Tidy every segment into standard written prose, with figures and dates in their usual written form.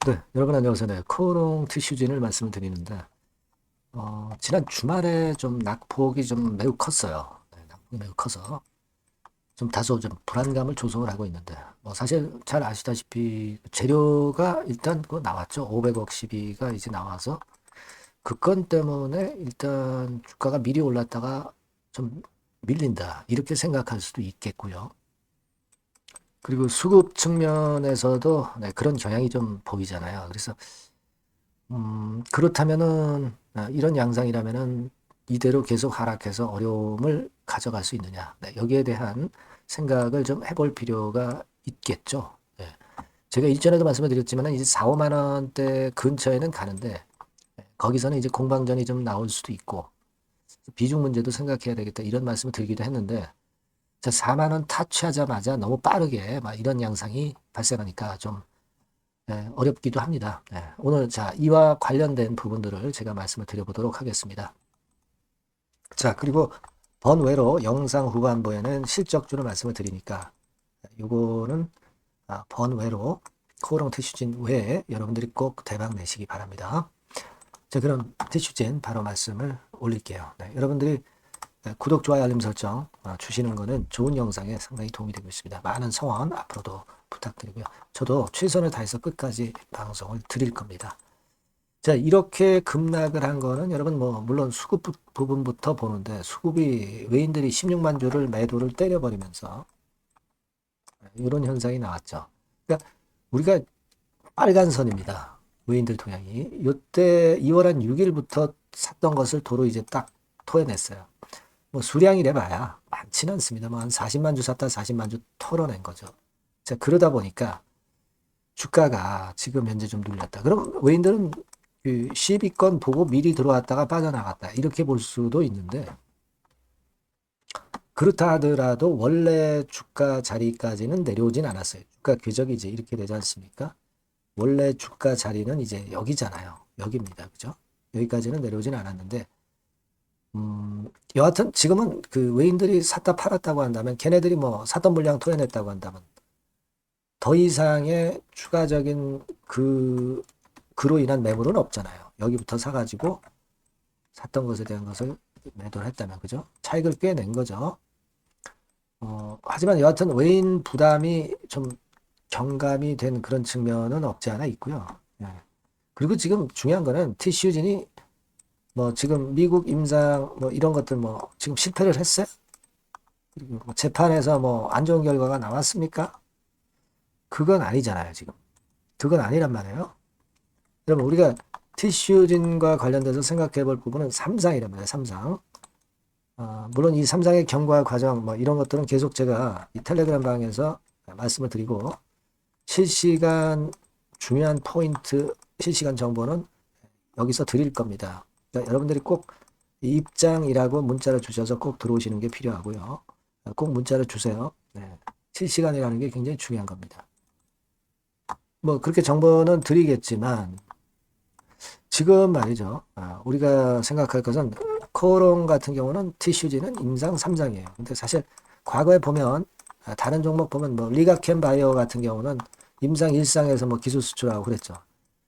네, 여러분 안녕하세요. 네, 코오롱 티슈진을 말씀드리는데, 지난 주말에 좀 낙폭이 좀 매우 컸어요. 네, 낙폭이 매우 커서 좀 다소 좀 불안감을 조성을 하고 있는데, 뭐 사실 잘 아시다시피 재료가 일단 그 나왔죠. 500억 시비가 이제 나와서 그 건 때문에 일단 주가가 미리 올랐다가 좀 밀린다. 이렇게 생각할 수도 있겠고요. 그리고 수급 측면에서도 네, 그런 경향이 좀 보이잖아요. 그래서 그렇다면은 이런 양상이라면은 이대로 계속 하락해서 어려움을 가져갈 수 있느냐. 네, 여기에 대한 생각을 좀 해볼 필요가 있겠죠. 네. 제가 일전에도 말씀을 드렸지만 이제 4, 5만 원대 근처에는 가는데 거기서는 이제 공방전이 좀 나올 수도 있고 비중 문제도 생각해야 되겠다 이런 말씀을 드리기도 했는데 자, 4만 원 타치하자마자 너무 빠르게 막 이런 양상이 발생하니까 좀 어렵기도 합니다. 오늘 자, 이와 관련된 부분들을 제가 말씀을 드려보도록 하겠습니다. 자, 그리고 번외로 영상 후반부에는 실적주를 말씀을 드리니까 요거는 번외로 코오롱 티슈진 외에 여러분들이 꼭 대박 내시기 바랍니다. 자, 그럼 티슈진 바로 말씀을 올릴게요. 네, 여러분들이 구독, 좋아요, 알림 설정 주시는 거는 좋은 영상에 상당히 도움이 되고 있습니다. 많은 성원 앞으로도 부탁드리고요. 저도 최선을 다해서 끝까지 방송을 드릴 겁니다. 자, 이렇게 급락을 한 거는 여러분 뭐 물론 수급 부분부터 보는데 수급이 외인들이 16만 주를 매도를 때려버리면서 이런 현상이 나왔죠. 그러니까 우리가 빨간 선입니다. 외인들 동향이. 이때 2월 한 6일부터 샀던 것을 도로 이제 딱 토해냈어요. 뭐 수량이래 봐야 많지는 않습니다. 뭐 한 40만 주 샀다 40만 주 털어낸 거죠. 자, 그러다 보니까 주가가 지금 현재 좀 눌렸다. 그럼 외인들은 그 시비권 보고 미리 들어왔다가 빠져나갔다. 이렇게 볼 수도 있는데 그렇다 하더라도 원래 주가 자리까지는 내려오진 않았어요. 주가 궤적이 이제 이렇게 되지 않습니까? 원래 주가 자리는 이제 여기잖아요. 여기입니다. 그죠? 여기까지는 내려오진 않았는데 여하튼 지금은 그 외인들이 샀다 팔았다고 한다면 걔네들이 뭐 샀던 물량 토해냈다고 한다면 더 이상의 추가적인 그로 인한 매물은 없잖아요. 여기부터 사가지고 샀던 것에 대한 것을 매도를 했다면 그죠? 차익을 꽤 낸 거죠. 하지만 여하튼 외인 부담이 좀 경감이 된 그런 측면은 없지 않아 있고요. 예. 그리고 지금 중요한 거는 TCU진이 뭐 지금 미국 임상 뭐 이런 것들 뭐 지금 실패를 했어요? 그리고 뭐 재판에서 뭐 안 좋은 결과가 나왔습니까? 그건 아니잖아요, 지금. 그건 아니란 말이에요. 여러분, 우리가 티슈진과 관련돼서 생각해 볼 부분은 3상이랍니다, 3상. 물론 이 3상의 경과 과정, 뭐 이런 것들은 계속 제가 이 텔레그램 방에서 말씀을 드리고, 실시간 중요한 포인트, 실시간 정보는 여기서 드릴 겁니다. 그러니까 여러분들이 꼭 입장이라고 문자를 주셔서 꼭 들어오시는 게 필요하고요. 꼭 문자를 주세요. 네. 실시간이라는 게 굉장히 중요한 겁니다. 뭐 그렇게 정보는 드리겠지만 지금 말이죠. 우리가 생각할 것은 코오롱 같은 경우는 티슈지는 임상 3상이에요. 근데 사실 과거에 보면 다른 종목 보면 뭐 리가캠 바이오 같은 경우는 임상 1상에서 뭐 기술 수출하고 그랬죠.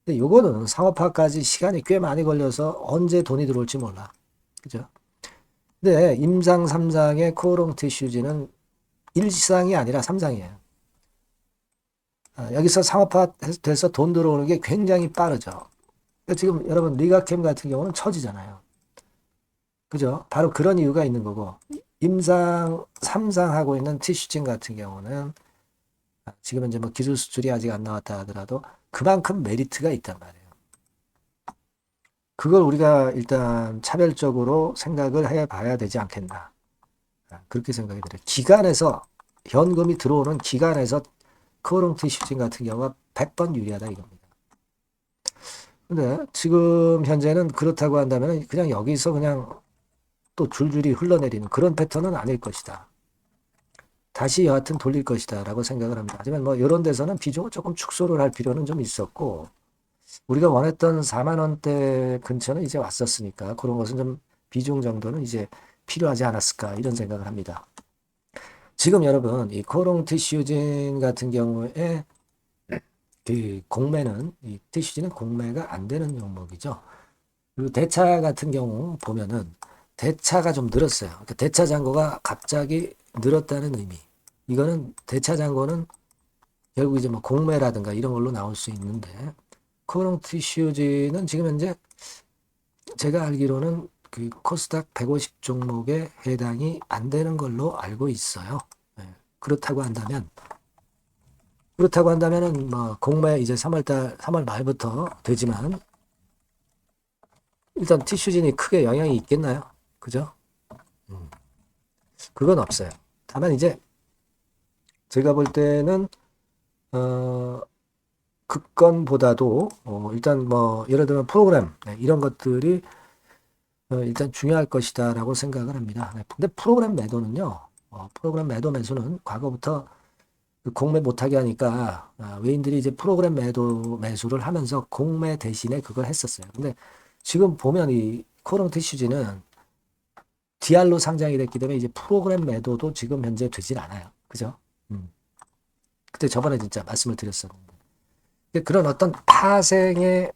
근데 요거는 상업화까지 시간이 꽤 많이 걸려서 언제 돈이 들어올지 몰라. 그죠? 근데 임상 3상의 코오롱 티슈지는 1상이 아니라 3상이에요. 여기서 상업화돼서 돈 들어오는 게 굉장히 빠르죠. 그러니까 지금 여러분 리가캠 같은 경우는 처지잖아요. 그죠? 바로 그런 이유가 있는 거고 임상 3상 하고 있는 티슈진 같은 경우는 지금 이제 뭐 기술 수출이 아직 안 나왔다 하더라도 그만큼 메리트가 있단 말이에요. 그걸 우리가 일단 차별적으로 생각을 해봐야 되지 않겠나. 그렇게 생각이 들어요. 기간에서 현금이 들어오는 기간에서 코오롱 티슈진 같은 경우가 100번 유리하다 이겁니다. 근데 지금 현재는 그렇다고 한다면 그냥 여기서 그냥 또 줄줄이 흘러내리는 그런 패턴은 아닐 것이다. 다시 여하튼 돌릴 것이다 라고 생각을 합니다. 하지만 뭐 이런 데서는 비중을 조금 축소를 할 필요는 좀 있었고 우리가 원했던 4만 원대 근처는 이제 왔었으니까 그런 것은 좀 비중 정도는 이제 필요하지 않았을까 이런 생각을 합니다. 지금 여러분 이 코오롱 티슈진 같은 경우에 그 공매는 이 TCG는 공매가 안 되는 종목이죠. 그리고 대차 같은 경우 보면은 대차가 좀 늘었어요. 그러니까 대차 잔고가 갑자기 늘었다는 의미. 이거는 대차 잔고는 결국 이제 뭐 공매라든가 이런 걸로 나올 수 있는데 코롱 티슈즈는 지금 현재 제가 알기로는 그 코스닥 150 종목에 해당이 안 되는 걸로 알고 있어요. 예. 그렇다고 한다면은 뭐 공매 이제 3월 말부터 되지만 일단 티슈진이 크게 영향이 있겠나요? 그죠? 음, 그건 없어요. 다만 이제 제가 볼 때는 어, 극건보다도 일단 뭐 예를 들면 프로그램 네, 이런 것들이 일단 중요할 것이다라고 생각을 합니다. 네, 근데 프로그램 매도는요. 프로그램 매도 매수는 과거부터 그 공매 못하게 하니까 외인들이 이제 프로그램 매도 매수를 하면서 공매 대신에 그걸 했었어요. 근데 지금 보면 이 코롱 티슈즈는 DR로 상장이 됐기 때문에 이제 프로그램 매도도 지금 현재 되질 않아요. 그죠? 음. 그때 저번에 진짜 말씀을 드렸었는데 그런 어떤 파생의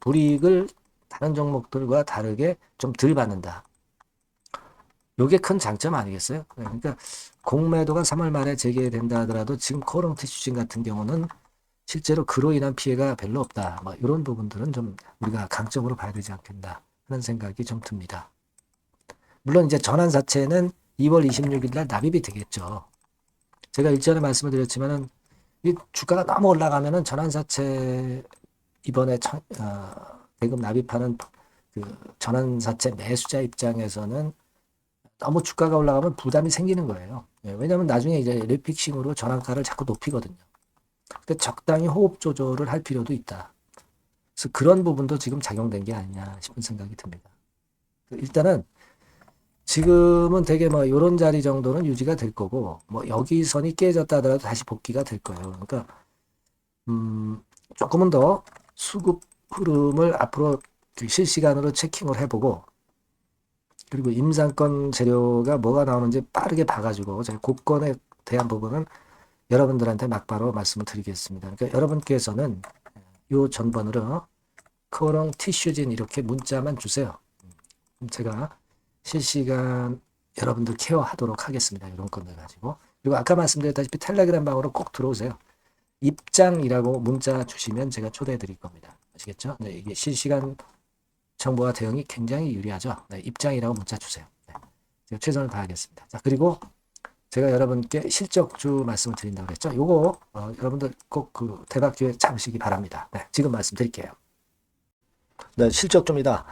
불이익을 다른 종목들과 다르게 좀 덜 받는다. 요게 큰 장점 아니겠어요? 그러니까 공매도가 3월 말에 재개된다 하더라도 지금 코롱 티슈진 같은 경우는 실제로 그로 인한 피해가 별로 없다. 뭐 이런 부분들은 좀 우리가 강점으로 봐야 되지 않겠나 하는 생각이 좀 듭니다. 물론 이제 전환사채는 2월 26일 날 납입이 되겠죠. 제가 일전에 말씀을 드렸지만은 이 주가가 너무 올라가면은 전환사채 이번에 대금 납입하는 그 전환사채 매수자 입장에서는 너무 주가가 올라가면 부담이 생기는 거예요. 예, 왜냐하면 나중에 이제 리픽싱으로 전환가를 자꾸 높이거든요. 근데 적당히 호흡 조절을 할 필요도 있다. 그래서 그런 부분도 지금 작용된 게 아니냐 싶은 생각이 듭니다. 일단은 지금은 되게 뭐 이런 자리 정도는 유지가 될 거고 뭐 여기 선이 깨졌다 하더라도 다시 복귀가 될 거예요. 그러니까 조금은 더 수급 흐름을 앞으로 실시간으로 체킹을 해보고 그리고 임상권 재료가 뭐가 나오는지 빠르게 봐가지고 제가 곡건에 대한 부분은 여러분들한테 막바로 말씀을 드리겠습니다. 그러니까 여러분께서는 이 전번으로 코롱 티슈진 이렇게 문자만 주세요. 제가 실시간 여러분들 케어하도록 하겠습니다. 이런 건들 가지고. 그리고 아까 말씀드렸다시피 텔레그램 방으로 꼭 들어오세요. 입장이라고 문자 주시면 제가 초대해 드릴 겁니다. 아시겠죠? 네, 이게 실시간 정보와 대응이 굉장히 유리하죠. 네, 입장이라고 문자 주세요. 네, 제가 최선을 다하겠습니다. 자, 그리고 제가 여러분께 실적주 말씀을 드린다고 그랬죠. 요거 여러분들 꼭 그 대박 기회 잡으시기 바랍니다. 네, 지금 말씀드릴게요. 네, 실적주입니다.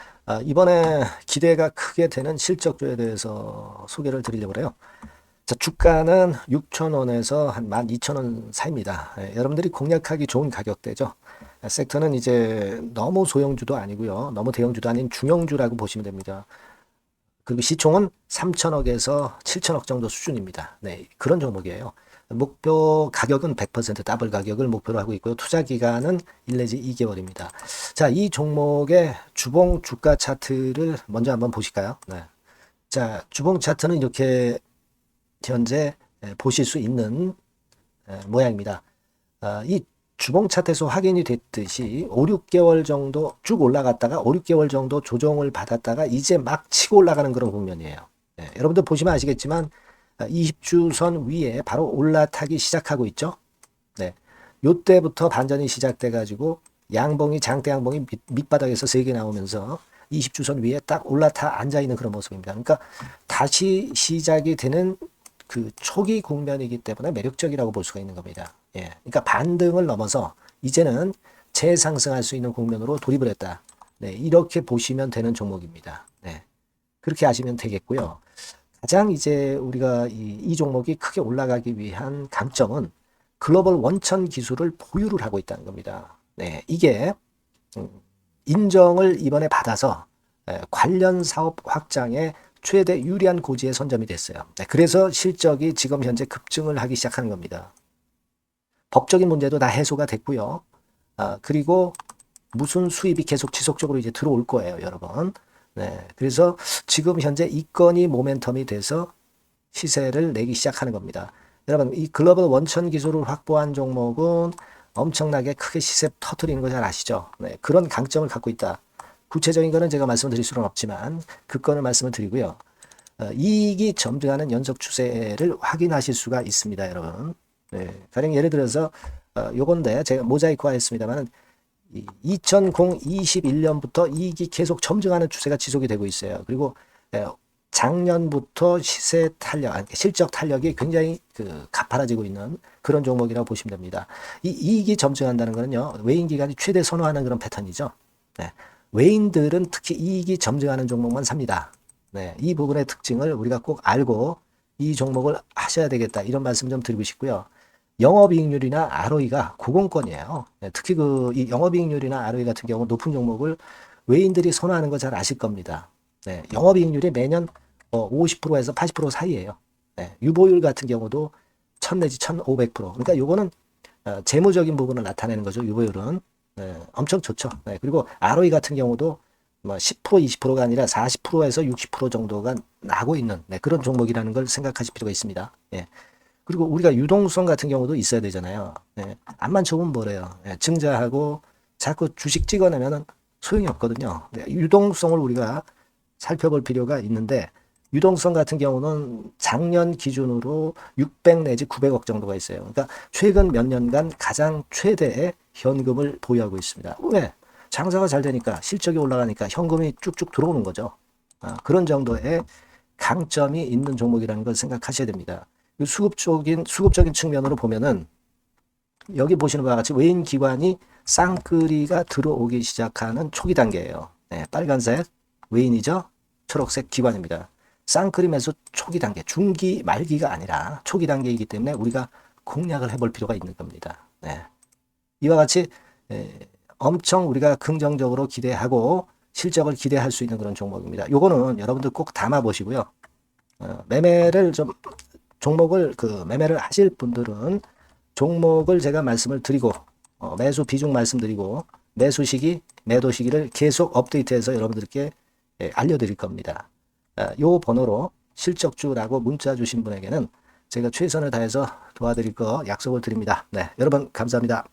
이번에 기대가 크게 되는 실적주에 대해서 소개를 드리려고 해요. 자, 주가는 6,000원에서 한 12,000원 사이입니다. 여러분들이 공략하기 좋은 가격대죠. 섹터는 이제 너무 소형주도 아니고요. 너무 대형주도 아닌 중형주라고 보시면 됩니다. 그리고 시총은 3천억에서 7천억 정도 수준입니다. 네, 그런 종목이에요. 목표 가격은 100% 더블 가격을 목표로 하고 있고요. 투자 기간은 1 내지 2개월입니다. 자, 이 종목의 주봉 주가 차트를 먼저 한번 보실까요? 네. 자, 주봉 차트는 이렇게 현재 보실 수 있는 모양입니다. 이 주봉 차트에서 확인이 됐듯이 5, 6개월 정도 쭉 올라갔다가 5, 6개월 정도 조정을 받았다가 이제 막 치고 올라가는 그런 국면이에요. 네, 여러분들 보시면 아시겠지만 20주선 위에 바로 올라타기 시작하고 있죠. 네, 요때부터 반전이 시작돼 가지고 양봉이 장대 양봉이 밑바닥에서 3개 나오면서 20주선 위에 딱 올라타 앉아 있는 그런 모습입니다. 그러니까 다시 시작이 되는 그 초기 국면이기 때문에 매력적이라고 볼 수가 있는 겁니다. 예, 그러니까 반등을 넘어서 이제는 재상승할 수 있는 국면으로 돌입을 했다. 네, 이렇게 보시면 되는 종목입니다. 네, 그렇게 아시면 되겠고요. 가장 이제 우리가 이 종목이 크게 올라가기 위한 강점은 글로벌 원천 기술을 보유를 하고 있다는 겁니다. 네, 이게 인정을 이번에 받아서 관련 사업 확장에 최대 유리한 고지에 선점이 됐어요. 네, 그래서 실적이 지금 현재 급증을 하기 시작하는 겁니다. 법적인 문제도 다 해소가 됐고요. 그리고 무슨 수입이 계속 지속적으로 이제 들어올 거예요, 여러분. 네, 그래서 지금 현재 이 건이 모멘텀이 돼서 시세를 내기 시작하는 겁니다. 여러분, 이 글로벌 원천 기술을 확보한 종목은 엄청나게 크게 시세 터트리는 거 잘 아시죠? 네, 그런 강점을 갖고 있다. 구체적인 거는 제가 말씀을 드릴 수는 없지만 그 건을 말씀을 드리고요. 이익이 점등하는 연속 추세를 확인하실 수가 있습니다, 여러분. 네, 가령 예를 들어서 요건데 제가 모자이크화 했습니다만 2021년부터 이익이 계속 점증하는 추세가 지속이 되고 있어요. 그리고 작년부터 시세 탄력, 실적 탄력이 굉장히 가파라지고 있는 그런 종목이라고 보시면 됩니다. 이 이익이 점증한다는 거는요, 외인 기관이 최대 선호하는 그런 패턴이죠. 네, 외인들은 특히 이익이 점증하는 종목만 삽니다. 네, 이 부분의 특징을 우리가 꼭 알고 이 종목을 하셔야 되겠다, 이런 말씀 좀 드리고 싶고요. 영업이익률이나 ROE가 고공권이에요. 네, 특히 이 영업이익률이나 ROE 같은 경우 높은 종목을 외인들이 선호하는 거 잘 아실 겁니다. 네, 영업이익률이 매년 50%에서 80% 사이에요. 네, 유보율 같은 경우도 1000 내지 1500%. 그러니까 요거는 재무적인 부분을 나타내는 거죠. 유보율은. 네, 엄청 좋죠. 네, 그리고 ROE 같은 경우도 뭐 10% 20%가 아니라 40%에서 60% 정도가 나고 있는 그런 종목이라는 걸 생각하실 필요가 있습니다. 예. 그리고 우리가 유동성 같은 경우도 있어야 되잖아요. 예. 암만 좋으면 뭐래요. 예. 증자하고 자꾸 주식 찍어내면 소용이 없거든요. 네. 유동성을 우리가 살펴볼 필요가 있는데, 유동성 같은 경우는 작년 기준으로 600 내지 900억 정도가 있어요. 그러니까 최근 몇 년간 가장 최대의 현금을 보유하고 있습니다. 왜? 장사가 잘 되니까, 실적이 올라가니까 현금이 쭉쭉 들어오는 거죠. 그런 정도의 강점이 있는 종목이라는 걸 생각하셔야 됩니다. 수급적인 측면으로 보면은 여기 보시는 바와 같이 외인 기관이 쌍끌이가 들어오기 시작하는 초기 단계예요. 네, 빨간색 외인이죠. 초록색 기관입니다. 쌍끌이 매수 초기 단계, 중기 말기가 아니라 초기 단계이기 때문에 우리가 공략을 해볼 필요가 있는 겁니다. 네. 이와 같이 엄청 우리가 긍정적으로 기대하고 실적을 기대할 수 있는 그런 종목입니다. 요거는 여러분들 꼭 담아 보시고요. 매매를 좀 종목을 매매를 하실 분들은 종목을 제가 말씀을 드리고 매수 비중 말씀드리고 매수 시기, 매도 시기를 계속 업데이트해서 여러분들께 알려드릴 겁니다. 요 번호로 실적주라고 문자 주신 분에게는 제가 최선을 다해서 도와드릴 거 약속을 드립니다. 네, 여러분 감사합니다.